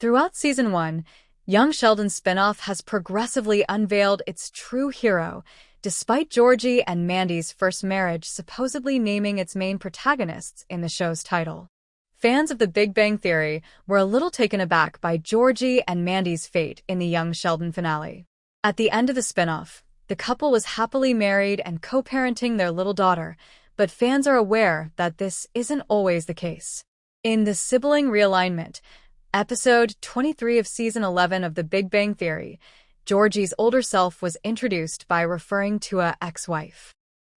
Throughout Season 1, young Sheldon's spinoff has progressively unveiled its true hero, despite Georgie and Mandy's first marriage supposedly naming its main protagonists in the show's title. Fans of The Big Bang Theory were a little taken aback by Georgie and Mandy's fate in the young Sheldon finale. At the end of the spinoff, the couple was happily married and co-parenting their little daughter, but fans are aware that this isn't always the case. In the sibling realignment, Episode 23 of Season 11 of The Big Bang Theory, Georgie's older self was introduced by referring to a ex-wife.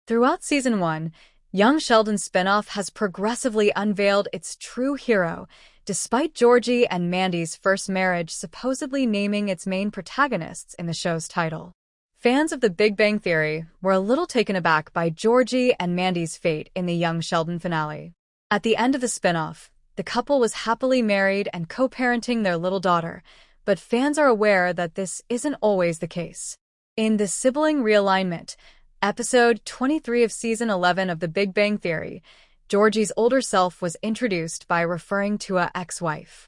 Throughout Season 1, young Sheldon's spinoff has progressively unveiled its true hero, despite Georgie and Mandy's first marriage supposedly naming its main protagonists in the show's title. Fans of The Big Bang Theory were a little taken aback by Georgie and Mandy's fate in the young Sheldon finale. At the end of the spinoff, the couple was happily married and co-parenting their little daughter, but fans are aware that this isn't always the case. In the sibling realignment, Episode 23 of Season 11 of The Big Bang Theory, Georgie's older self was introduced by referring to a ex-wife.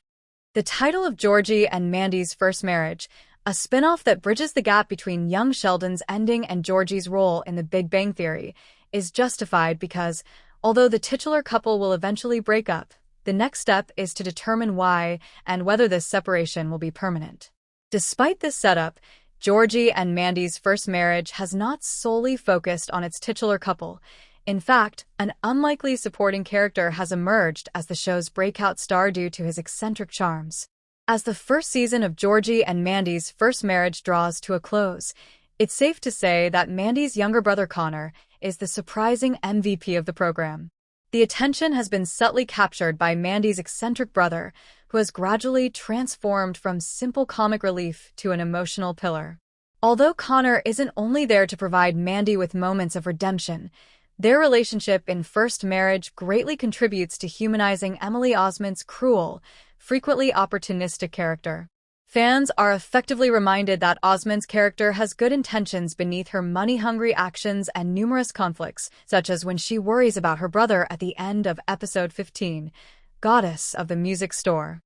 The title of Georgie and Mandy's first marriage, a spin-off that bridges the gap between young Sheldon's ending and Georgie's role in The Big Bang Theory, is justified because, although the titular couple will eventually break up, the next step is to determine why and whether this separation will be permanent. Despite this setup, Georgie and Mandy's first marriage has not solely focused on its titular couple. In fact, an unlikely supporting character has emerged as the show's breakout star due to his eccentric charms. As the first season of Georgie and Mandy's first marriage draws to a close, it's safe to say that Mandy's younger brother Connor is the surprising MVP of the program. The attention has been subtly captured by Mandy's eccentric brother, who has gradually transformed from simple comic relief to an emotional pillar. Although Connor isn't only there to provide Mandy with moments of redemption, their relationship in first marriage greatly contributes to humanizing Emily Osment's cruel, frequently opportunistic character. Fans are effectively reminded that Osment's character has good intentions beneath her money-hungry actions and numerous conflicts, such as when she worries about her brother at the end of Episode 15, Goddess of the Music Store.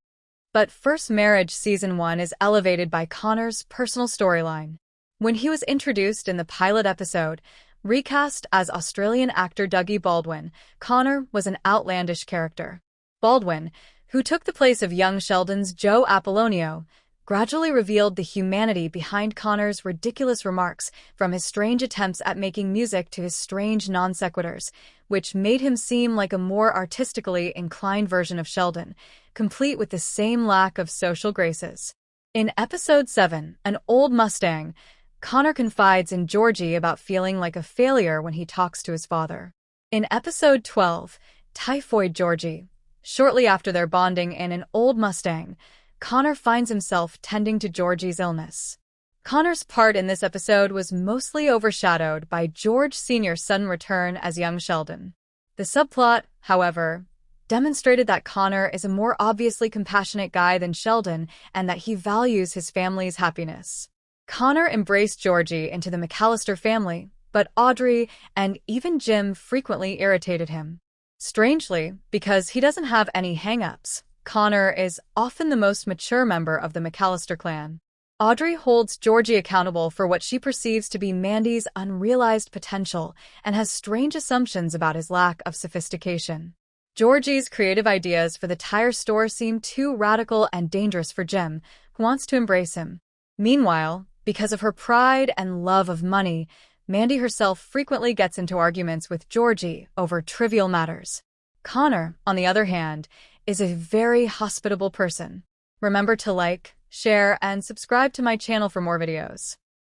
But First Marriage Season 1 is elevated by Connor's personal storyline. When he was introduced in the pilot episode, recast as Australian actor Dougie Baldwin, Connor was an outlandish character. Baldwin, who took the place of young Sheldon's Joe Apollonio, gradually revealed the humanity behind Connor's ridiculous remarks, from his strange attempts at making music to his strange non-sequiturs, which made him seem like a more artistically inclined version of Sheldon, complete with the same lack of social graces. In Episode 7, An Old Mustang, Connor confides in Georgie about feeling like a failure when he talks to his father. In Episode 12, Typhoid Georgie, shortly after their bonding in An Old Mustang, Connor finds himself tending to Georgie's illness. Connor's part in this episode was mostly overshadowed by George Sr.'s sudden return as young Sheldon. The subplot, however, demonstrated that Connor is a more obviously compassionate guy than Sheldon and that he values his family's happiness. Connor embraced Georgie into the McAllister family, but Audrey and even Jim frequently irritated him. Strangely, because he doesn't have any hang-ups, Connor is often the most mature member of the McAllister clan. Audrey holds Georgie accountable for what she perceives to be Mandy's unrealized potential and has strange assumptions about his lack of sophistication. Georgie's creative ideas for the tire store seem too radical and dangerous for Jim, who wants to embrace him. Meanwhile, because of her pride and love of money, Mandy herself frequently gets into arguments with Georgie over trivial matters. Connor, on the other hand, is a very hospitable person. Remember to like, share, and subscribe to my channel for more videos.